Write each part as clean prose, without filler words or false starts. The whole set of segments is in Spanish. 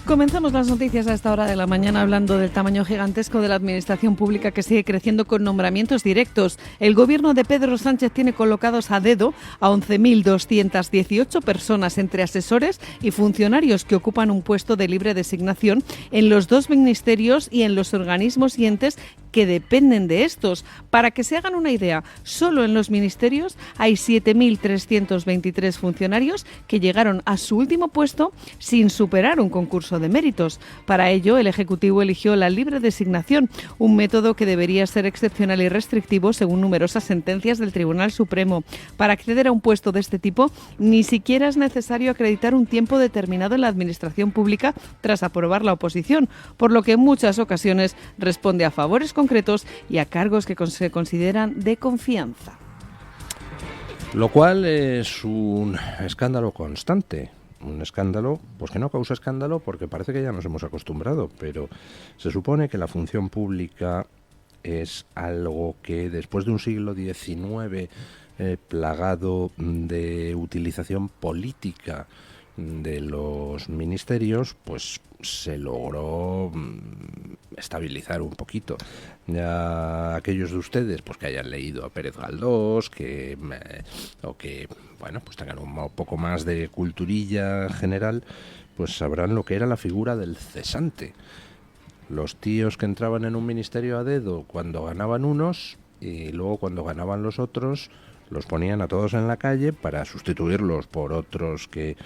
Comenzamos las noticias a esta hora de la mañana hablando del tamaño gigantesco de la administración pública que sigue creciendo con nombramientos directos. El gobierno de Pedro Sánchez tiene colocados a dedo a 11.218 personas entre asesores y funcionarios que ocupan un puesto de libre designación en los 2 ministerios y en los organismos y entes que dependen de estos. Para que se hagan una idea, solo en los ministerios hay 7.323 funcionarios que llegaron a su último puesto sin superar un concurso de méritos. Para ello, el Ejecutivo eligió la libre designación, un método que debería ser excepcional y restrictivo según numerosas sentencias del Tribunal Supremo. Para acceder a un puesto de este tipo, ni siquiera es necesario acreditar un tiempo determinado en la administración pública tras aprobar la oposición, por lo que en muchas ocasiones responde a favores concretos y a cargos que se consideran de confianza. Lo cual es un escándalo constante. Un escándalo, pues que no causa escándalo porque parece que ya nos hemos acostumbrado, pero se supone que la función pública es algo que después de un siglo XIX plagado de utilización política de los ministerios, pues se logró estabilizar un poquito. Ya aquellos de ustedes pues que hayan leído a Pérez Galdós, o que bueno, pues tengan un poco más de culturilla general, pues sabrán lo que era la figura del cesante. Los tíos que entraban en un ministerio a dedo cuando ganaban unos y luego cuando ganaban los otros los ponían a todos en la calle para sustituirlos por otros que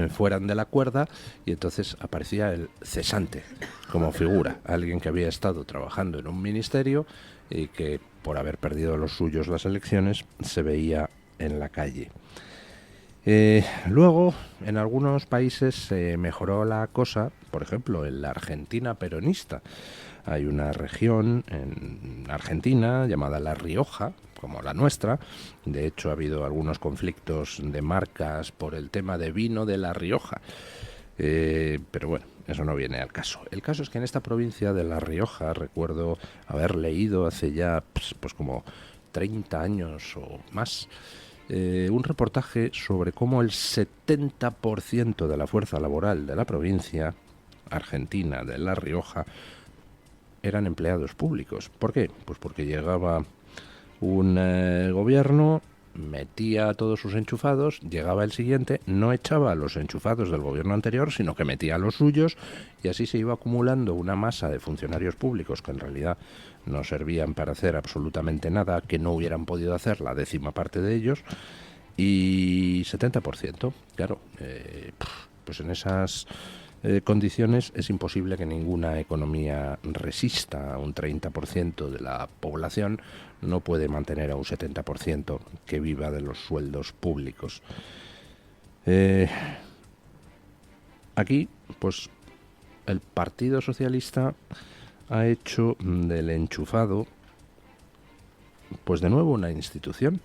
fueran de la cuerda, y entonces aparecía el cesante como figura, alguien que había estado trabajando en un ministerio y que por haber perdido los suyos las elecciones se veía en la calle. Luego, en algunos países se mejoró la cosa, por ejemplo, en la Argentina peronista. Hay una región en Argentina llamada La Rioja, como la nuestra. De hecho, ha habido algunos conflictos de marcas por el tema de vino de La Rioja. Pero bueno, eso no viene al caso. El caso es que en esta provincia de La Rioja, recuerdo haber leído hace ya pues como 30 años o más, un reportaje sobre cómo el 70% de la fuerza laboral de la provincia argentina de La Rioja eran empleados públicos. ¿Por qué? Pues porque llegaba un gobierno, metía a todos sus enchufados, llegaba el siguiente, no echaba a los enchufados del gobierno anterior, sino que metía a los suyos, y así se iba acumulando una masa de funcionarios públicos que en realidad no servían para hacer absolutamente nada, que no hubieran podido hacer la 10ª parte de ellos, y 70%, claro, pues en esas condiciones es imposible que ninguna economía resista. Un 30% de la población no puede mantener a un 70% que viva de los sueldos públicos. Aquí, pues, el Partido Socialista ha hecho del enchufado, pues de nuevo, una institución,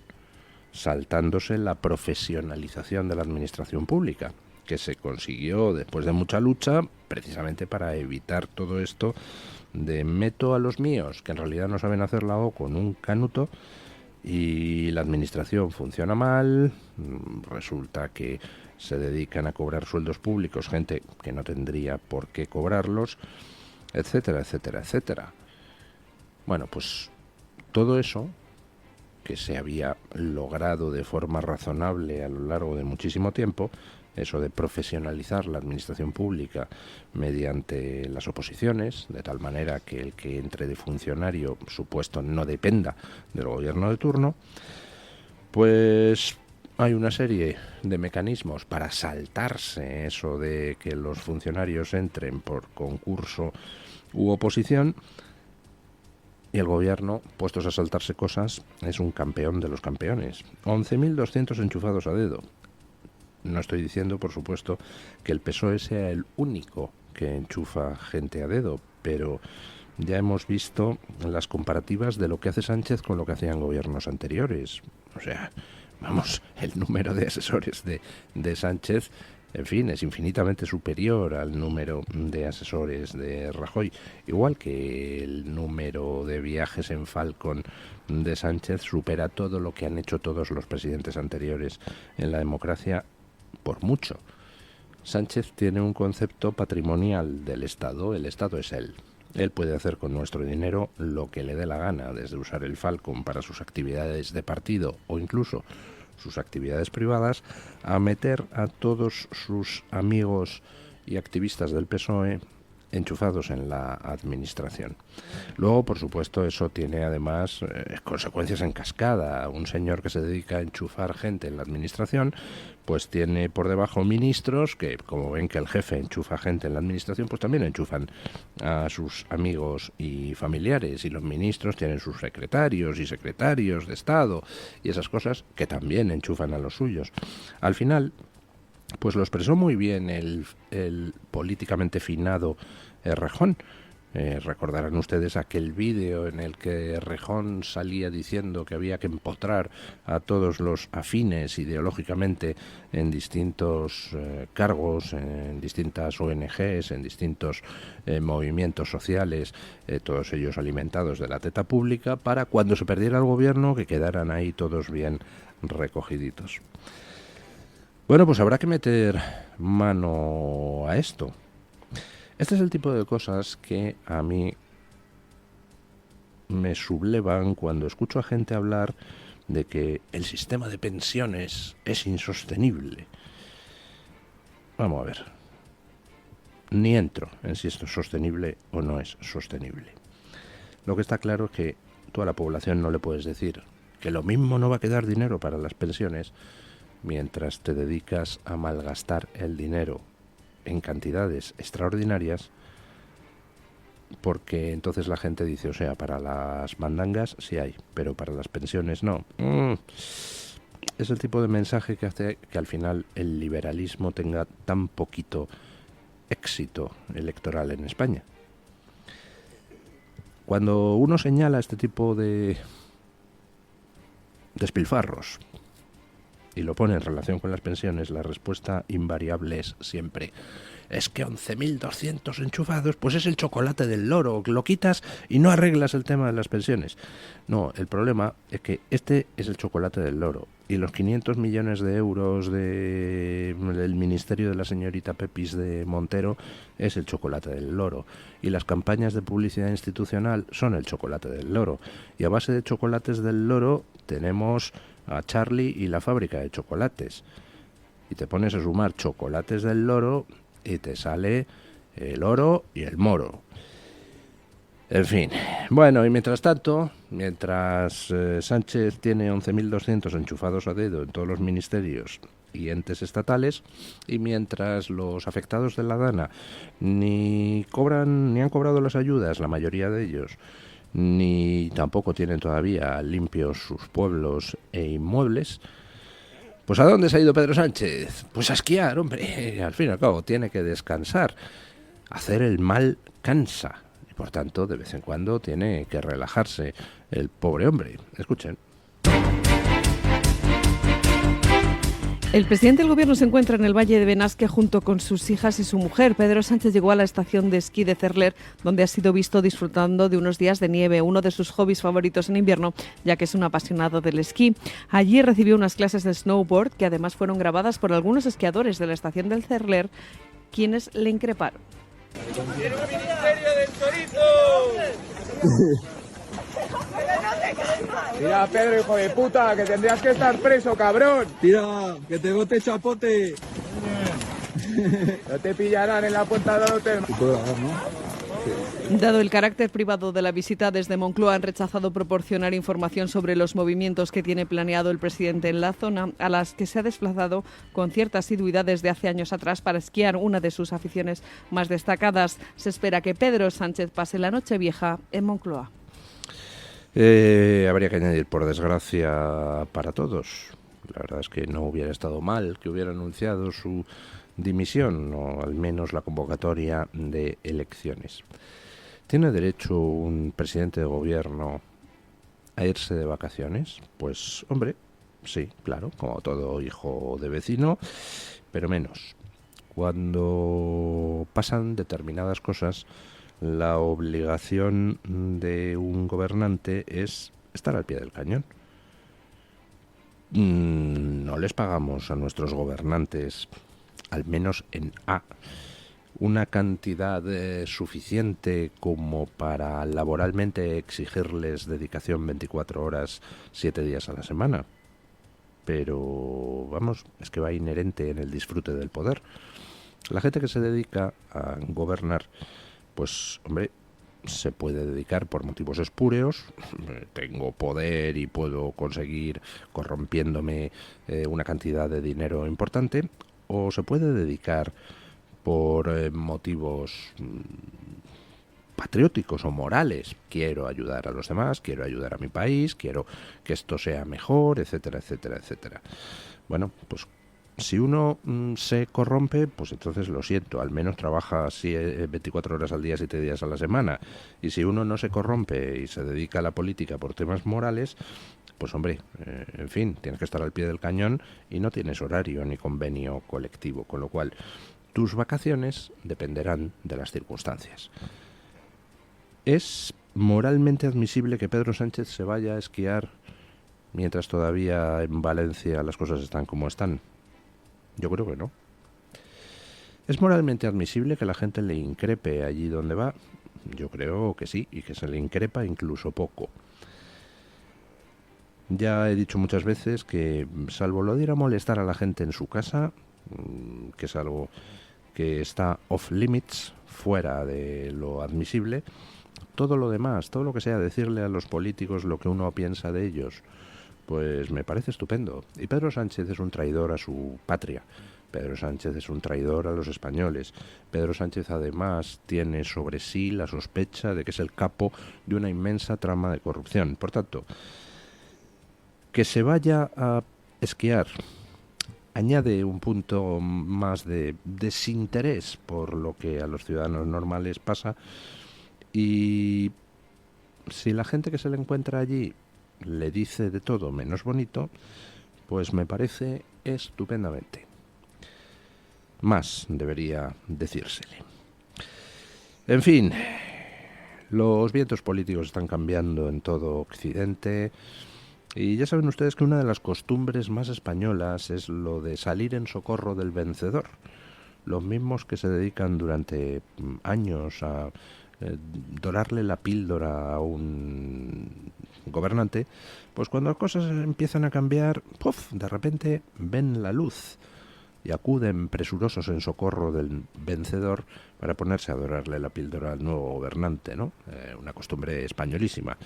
saltándose la profesionalización de la administración pública, que se consiguió después de mucha lucha, precisamente para evitar todo esto de meto a los míos, que en realidad no saben hacer la O con un canuto, y la administración funciona mal, resulta que se dedican a cobrar sueldos públicos gente que no tendría por qué cobrarlos, etcétera, etcétera, etcétera. Bueno, pues todo eso que se había logrado de forma razonable a lo largo de muchísimo tiempo, eso de profesionalizar la administración pública mediante las oposiciones, de tal manera que el que entre de funcionario su puesto no dependa del gobierno de turno, pues hay una serie de mecanismos para saltarse eso de que los funcionarios entren por concurso u oposición, y el gobierno, puestos a saltarse cosas, es un campeón de los campeones. 11.200 enchufados a dedo. No estoy diciendo, por supuesto, que el PSOE sea el único que enchufa gente a dedo, pero ya hemos visto las comparativas de lo que hace Sánchez con lo que hacían gobiernos anteriores. O sea, vamos, el número de asesores de Sánchez, en fin, es infinitamente superior al número de asesores de Rajoy. Igual que el número de viajes en Falcon de Sánchez supera todo lo que han hecho todos los presidentes anteriores en la democracia por mucho. Sánchez tiene un concepto patrimonial del Estado. El Estado es él. Él puede hacer con nuestro dinero lo que le dé la gana, desde usar el Falcon para sus actividades de partido o incluso sus actividades privadas, a meter a todos sus amigos y activistas del PSOE enchufados en la administración. Luego, por supuesto, eso tiene además consecuencias en cascada. Un señor que se dedica a enchufar gente en la administración, pues tiene por debajo ministros que, como ven que el jefe enchufa gente en la administración, pues también enchufan a sus amigos y familiares, y los ministros tienen sus secretarios y secretarios de Estado y esas cosas que también enchufan a los suyos. Al final, pues lo expresó muy bien el políticamente finado Errejón. Recordarán ustedes aquel vídeo en el que Errejón salía diciendo que había que empotrar a todos los afines ideológicamente en distintos cargos, en distintas ONGs, en distintos movimientos sociales, todos ellos alimentados de la teta pública, para cuando se perdiera el gobierno que quedaran ahí todos bien recogiditos. Bueno, pues habrá que meter mano a esto. Este es el tipo de cosas que a mí me sublevan cuando escucho a gente hablar de que el sistema de pensiones es insostenible. Vamos a ver. Ni entro en si esto es sostenible o no es sostenible. Lo que está claro es que tú a la población no le puedes decir que lo mismo no va a quedar dinero para las pensiones mientras te dedicas a malgastar el dinero en cantidades extraordinarias, porque entonces la gente dice, o sea, para las mandangas sí hay, pero para las pensiones no. Es el tipo de mensaje que hace que al final el liberalismo tenga tan poquito éxito electoral en España. Cuando uno señala este tipo de despilfarros y lo pone en relación con las pensiones, la respuesta invariable es siempre: es que 11.200 enchufados, pues es el chocolate del loro, lo quitas y no arreglas el tema de las pensiones. No, el problema es que este es el chocolate del loro, y los 500 millones de euros del ministerio de la señorita Pepis de Montero es el chocolate del loro, y las campañas de publicidad institucional son el chocolate del loro, y a base de chocolates del loro tenemos a Charlie y la fábrica de chocolates, y te pones a sumar chocolates del loro y te sale el oro y el moro. En fin, bueno, y mientras tanto, mientras Sánchez tiene 11.200 enchufados a dedo en todos los ministerios y entes estatales, y mientras los afectados de la Dana ni han cobrado las ayudas, la mayoría de ellos, ni tampoco tienen todavía limpios sus pueblos e inmuebles, pues ¿a dónde se ha ido Pedro Sánchez? Pues a esquiar, hombre. Al fin y al cabo tiene que descansar. Hacer el mal cansa, y por tanto de vez en cuando tiene que relajarse el pobre hombre. Escuchen. El presidente del Gobierno se encuentra en el Valle de Benasque junto con sus hijas y su mujer. Pedro Sánchez llegó a la estación de esquí de Cerler, donde ha sido visto disfrutando de unos días de nieve, uno de sus hobbies favoritos en invierno, ya que es un apasionado del esquí. Allí recibió unas clases de snowboard que además fueron grabadas por algunos esquiadores de la estación del Cerler, quienes le increparon. ¡El Ministerio del Chorizo! Mira, Pedro, hijo de puta, que tendrías que estar preso, cabrón. Tira, que te bote chapote. No te pillarán en la puerta del hotel. Dado el carácter privado de la visita, desde Moncloa han rechazado proporcionar información sobre los movimientos que tiene planeado el presidente en la zona, a las que se ha desplazado con cierta asiduidad desde hace años atrás para esquiar, una de sus aficiones más destacadas. Se espera que Pedro Sánchez pase la Nochevieja en Moncloa. Habría que añadir, por desgracia para todos, la verdad es que no hubiera estado mal que hubiera anunciado su dimisión, o al menos la convocatoria de elecciones. ¿Tiene derecho un presidente de gobierno a irse de vacaciones? Pues, hombre, sí, claro, como todo hijo de vecino, pero menos. Cuando pasan determinadas cosas, la obligación de un gobernante es estar al pie del cañón. No les pagamos a nuestros gobernantes al menos en A, una cantidad suficiente como para laboralmente exigirles dedicación 24 horas, 7 días a la semana. Pero, vamos, es que va inherente en el disfrute del poder. La gente que se dedica a gobernar, pues, hombre, se puede dedicar por motivos espúreos. Tengo poder y puedo conseguir corrompiéndome una cantidad de dinero importante, o se puede dedicar por motivos patrióticos o morales. Quiero ayudar a los demás, quiero ayudar a mi país, quiero que esto sea mejor, etcétera, etcétera, etcétera. Bueno, pues si uno se corrompe, pues entonces lo siento, al menos trabaja 24 horas al día, 7 días a la semana. Y si uno no se corrompe y se dedica a la política por temas morales, pues hombre, en fin, tienes que estar al pie del cañón y no tienes horario ni convenio colectivo, con lo cual tus vacaciones dependerán de las circunstancias. ¿Es moralmente admisible que Pedro Sánchez se vaya a esquiar mientras todavía en Valencia las cosas están como están? Yo creo que no. ¿Es moralmente admisible que la gente le increpe allí donde va? Yo creo que sí, y que se le increpa incluso poco. Ya he dicho muchas veces que, salvo lo de ir a molestar a la gente en su casa, que es algo que está off limits, fuera de lo admisible, todo lo demás, todo lo que sea decirle a los políticos lo que uno piensa de ellos, pues me parece estupendo. Y Pedro Sánchez es un traidor a su patria. Pedro Sánchez es un traidor a los españoles. Pedro Sánchez además tiene sobre sí la sospecha de que es el capo de una inmensa trama de corrupción. Por tanto, que se vaya a esquiar añade un punto más de desinterés por lo que a los ciudadanos normales pasa, y si la gente que se le encuentra allí le dice de todo menos bonito, pues me parece estupendamente. Más debería decírsele. En fin, los vientos políticos están cambiando en todo Occidente, y ya saben ustedes que una de las costumbres más españolas es lo de salir en socorro del vencedor. Los mismos que se dedican durante años a dorarle la píldora a un gobernante, pues cuando las cosas empiezan a cambiar, ¡puf!, de repente ven la luz y acuden presurosos en socorro del vencedor para ponerse a dorarle la píldora al nuevo gobernante, ¿no? Una costumbre españolísima.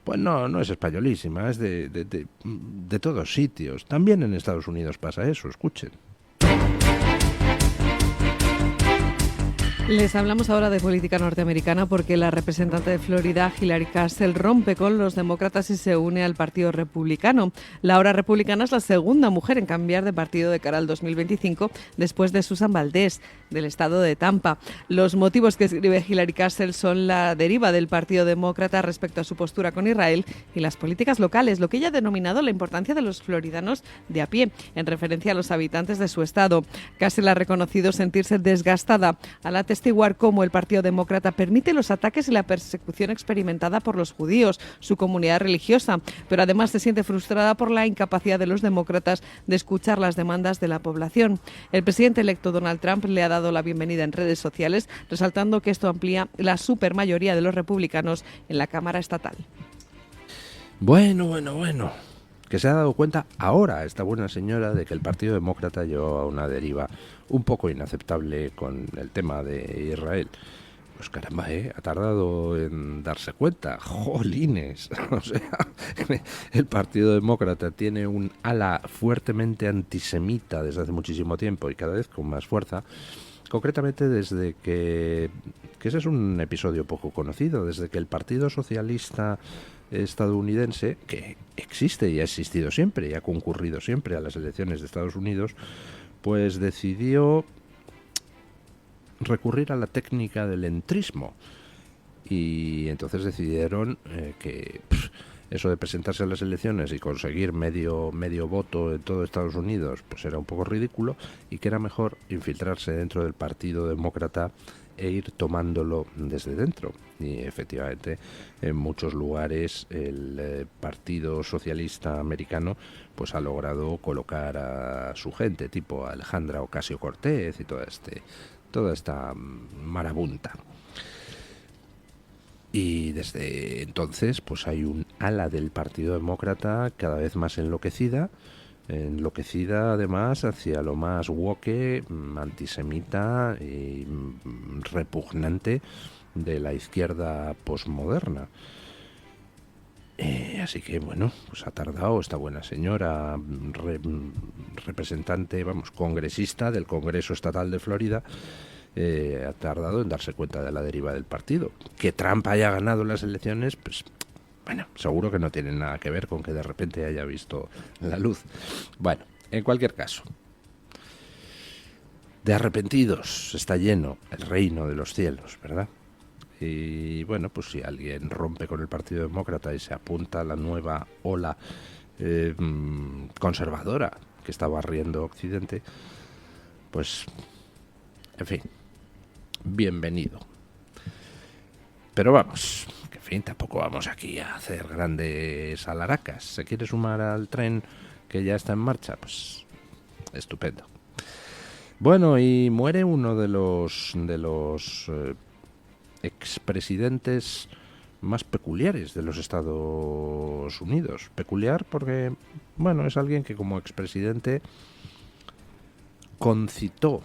Pues no es españolísima, es de todos sitios. También en Estados Unidos pasa eso, escuchen. Les hablamos ahora de política norteamericana porque la representante de Florida, Hillary Castle, rompe con los demócratas y se une al Partido Republicano. La ahora republicana es la segunda mujer en cambiar de partido de cara al 2025 después de Susan Valdez, del estado de Tampa. Los motivos que escribe Hillary Castle son la deriva del Partido Demócrata respecto a su postura con Israel y las políticas locales, lo que ella ha denominado la importancia de los floridanos de a pie, en referencia a los habitantes de su estado. Castle ha reconocido sentirse desgastada al atestiguar cómo el Partido Demócrata permite los ataques y la persecución experimentada por los judíos, su comunidad religiosa, pero además se siente frustrada por la incapacidad de los demócratas de escuchar las demandas de la población. El presidente electo Donald Trump le ha dado la bienvenida en redes sociales, resaltando que esto amplía la supermayoría de los republicanos en la Cámara Estatal. Bueno. Que se ha dado cuenta ahora esta buena señora de que el Partido Demócrata llevaba una deriva un poco inaceptable con el tema de Israel. Pues caramba, ha tardado en darse cuenta. ¡Jolines! O sea, el Partido Demócrata tiene un ala fuertemente antisemita desde hace muchísimo tiempo y cada vez con más fuerza. Concretamente desde que ese es un episodio poco conocido, desde que el Partido Socialista estadounidense, que existe y ha existido siempre y ha concurrido siempre a las elecciones de Estados Unidos, pues decidió recurrir a la técnica del entrismo, y entonces decidieron que eso de presentarse a las elecciones y conseguir medio voto en todo Estados Unidos pues era un poco ridículo y que era mejor infiltrarse dentro del Partido Demócrata e ir tomándolo desde dentro. Y efectivamente, en muchos lugares el Partido Socialista Americano pues ha logrado colocar a su gente, tipo Alejandra Ocasio-Cortez y toda esta marabunta. Y desde entonces pues hay un ala del Partido Demócrata cada vez más enloquecida además hacia lo más woke, antisemita y repugnante de la izquierda posmoderna. Así que bueno, pues ha tardado esta buena señora, representante, congresista del Congreso Estatal de Florida, ha tardado en darse cuenta de la deriva del partido. Que Trump haya ganado las elecciones, pues bueno, seguro que no tiene nada que ver con que de repente haya visto la luz. Bueno, en cualquier caso, de arrepentidos está lleno el reino de los cielos, ¿verdad? Y bueno, pues si alguien rompe con el Partido Demócrata y se apunta a la nueva ola conservadora que está barriendo Occidente, pues, en fin, bienvenido. Pero vamos, que en fin, tampoco vamos aquí a hacer grandes alaracas. ¿Se quiere sumar al tren que ya está en marcha? Pues estupendo. Bueno, y muere uno de los expresidentes más peculiares de los Estados Unidos. Peculiar porque, bueno, es alguien que como expresidente concitó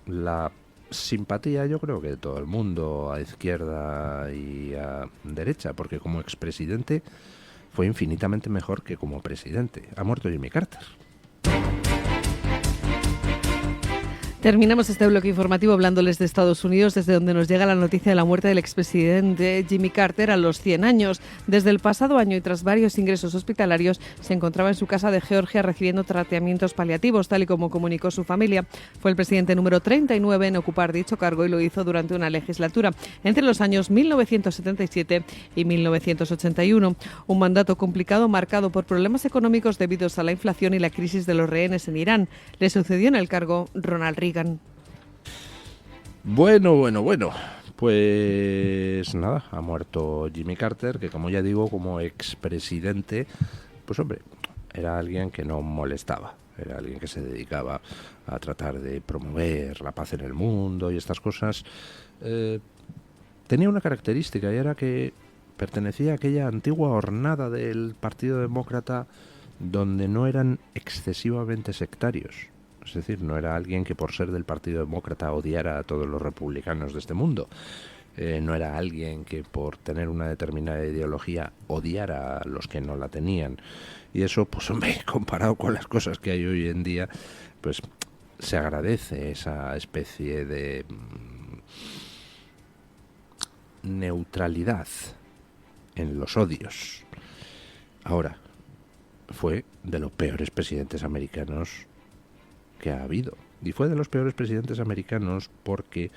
la simpatía, yo creo que de todo el mundo, a izquierda y a derecha, porque como expresidente fue infinitamente mejor que como presidente. Ha muerto Jimmy Carter. Terminamos este bloque informativo hablándoles de Estados Unidos, desde donde nos llega la noticia de la muerte del expresidente Jimmy Carter a los 100 años. Desde el pasado año y tras varios ingresos hospitalarios, se encontraba en su casa de Georgia recibiendo tratamientos paliativos, tal y como comunicó su familia. Fue el presidente número 39 en ocupar dicho cargo y lo hizo durante una legislatura entre los años 1977 y 1981. Un mandato complicado marcado por problemas económicos debidos a la inflación y la crisis de los rehenes en Irán. Le sucedió en el cargo Ronald Reagan. Bueno. Pues nada, ha muerto Jimmy Carter, que como ya digo, como expresidente, pues hombre, era alguien que no molestaba. Era alguien que se dedicaba a tratar de promover la paz en el mundo y estas cosas. Tenía una característica y era que pertenecía a aquella antigua hornada del Partido Demócrata donde no eran excesivamente sectarios. Es decir, no era alguien que por ser del Partido Demócrata odiara a todos los republicanos de este mundo. No era alguien que por tener una determinada ideología odiara a los que no la tenían. Y eso, pues hombre, comparado con las cosas que hay hoy en día, pues se agradece esa especie de neutralidad en los odios. Ahora, fue de los peores presidentes americanos que ha habido. Y fue de los peores presidentes americanos porque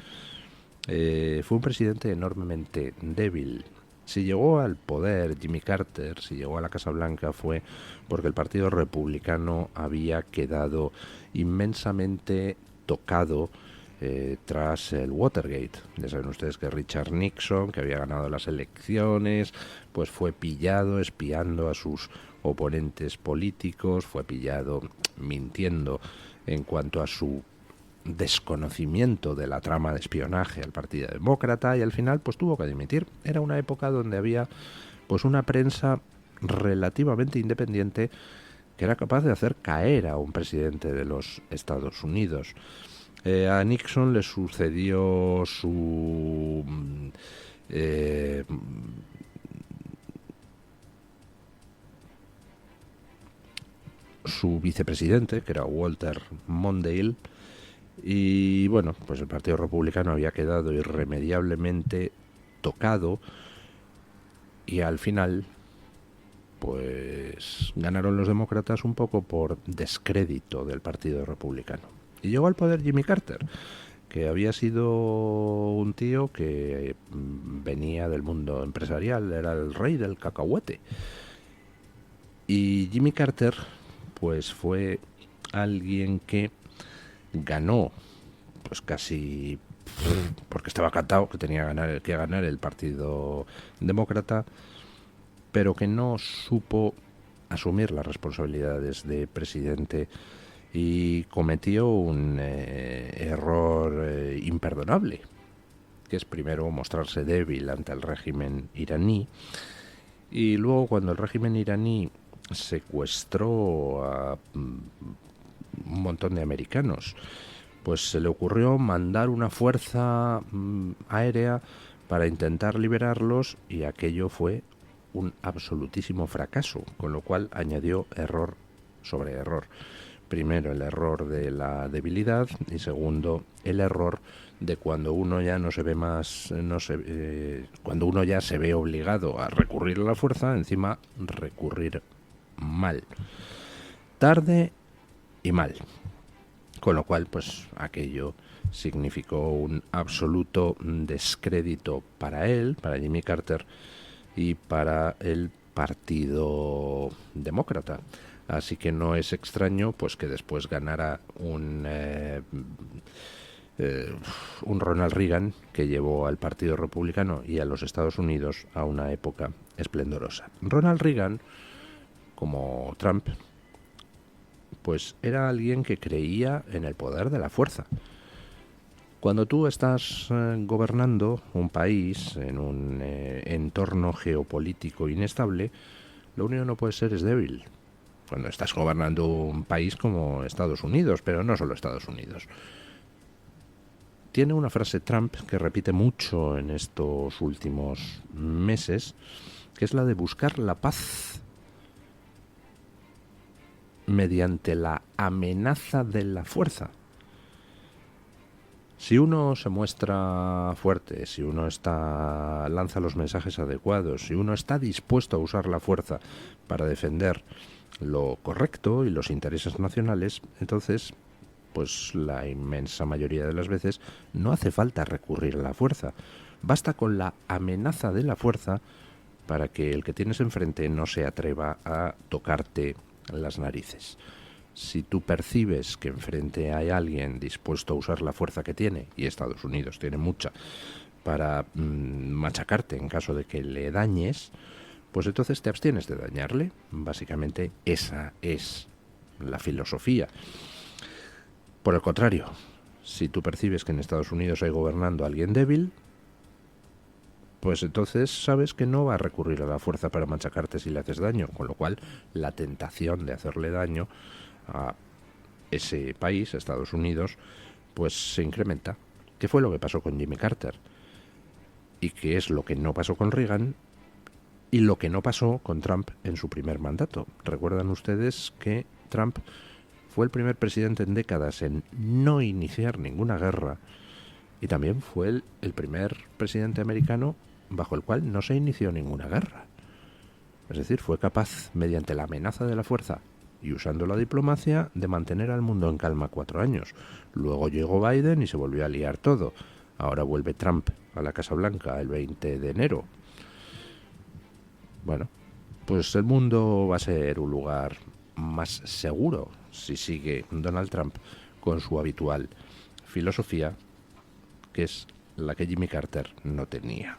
fue un presidente enormemente débil. Si llegó al poder Jimmy Carter, si llegó a la Casa Blanca, fue porque el Partido Republicano había quedado inmensamente tocado tras el Watergate. Ya saben ustedes que Richard Nixon, que había ganado las elecciones, pues fue pillado espiando a sus oponentes políticos, fue pillado mintiendo en cuanto a su desconocimiento de la trama de espionaje al Partido Demócrata, y al final pues tuvo que dimitir. Era una época donde había pues una prensa relativamente independiente que era capaz de hacer caer a un presidente de los Estados Unidos. A Nixon le sucedió su vicepresidente, que era Walter Mondale, y bueno, pues el Partido Republicano había quedado irremediablemente tocado y al final pues ganaron los demócratas un poco por descrédito del Partido Republicano. Y llegó al poder Jimmy Carter, que había sido un tío que venía del mundo empresarial, era el rey del cacahuete. Y Jimmy Carter pues fue alguien que ganó pues casi porque estaba cantado que tenía que ganar el Partido Demócrata, pero que no supo asumir las responsabilidades de presidente y cometió un error imperdonable, que es primero mostrarse débil ante el régimen iraní, y luego cuando el régimen iraní secuestró a un montón de americanos, pues se le ocurrió mandar una fuerza aérea para intentar liberarlos, y aquello fue un absolutísimo fracaso, con lo cual añadió error sobre error. Primero el error de la debilidad y segundo el error de cuando uno ya no se ve más, cuando uno ya se ve obligado a recurrir a la fuerza, encima recurrir mal, tarde y mal. Con lo cual, pues aquello significó un absoluto descrédito para él, para Jimmy Carter y para el Partido Demócrata. Así que no es extraño pues que después ganara un Ronald Reagan que llevó al Partido Republicano y a los Estados Unidos a una época esplendorosa. Ronald Reagan, como Trump, pues era alguien que creía en el poder de la fuerza. Cuando tú estás gobernando un país en un entorno geopolítico inestable, lo único que no puedes ser es débil. Cuando estás gobernando un país como Estados Unidos, pero no solo Estados Unidos. Tiene una frase Trump que repite mucho en estos últimos meses, que es la de buscar la paz mediante la amenaza de la fuerza. Si uno se muestra fuerte, si uno lanza los mensajes adecuados, si uno está dispuesto a usar la fuerza para defender lo correcto y los intereses nacionales, entonces, pues la inmensa mayoría de las veces no hace falta recurrir a la fuerza. Basta con la amenaza de la fuerza para que el que tienes enfrente no se atreva a tocarte las narices. Si tú percibes que enfrente hay alguien dispuesto a usar la fuerza que tiene, y Estados Unidos tiene mucha, para machacarte en caso de que le dañes, pues entonces te abstienes de dañarle. Básicamente esa es la filosofía. Por el contrario, si tú percibes que en Estados Unidos hay gobernando a alguien débil, pues entonces sabes que no va a recurrir a la fuerza para machacarte si le haces daño, con lo cual la tentación de hacerle daño a ese país, a Estados Unidos, pues se incrementa. ¿Qué fue lo que pasó con Jimmy Carter? ¿Y qué es lo que no pasó con Reagan? Y lo que no pasó con Trump en su primer mandato. Recuerdan ustedes que Trump fue el primer presidente en décadas en no iniciar ninguna guerra, y también fue el primer presidente americano bajo el cual no se inició ninguna guerra. Es decir, fue capaz, mediante la amenaza de la fuerza y usando la diplomacia, de mantener al mundo en calma 4 años. Luego llegó Biden y se volvió a liar todo. Ahora vuelve Trump a la Casa Blanca el 20 de enero. Bueno, pues el mundo va a ser un lugar más seguro si sigue Donald Trump con su habitual filosofía, que es la que Jimmy Carter no tenía.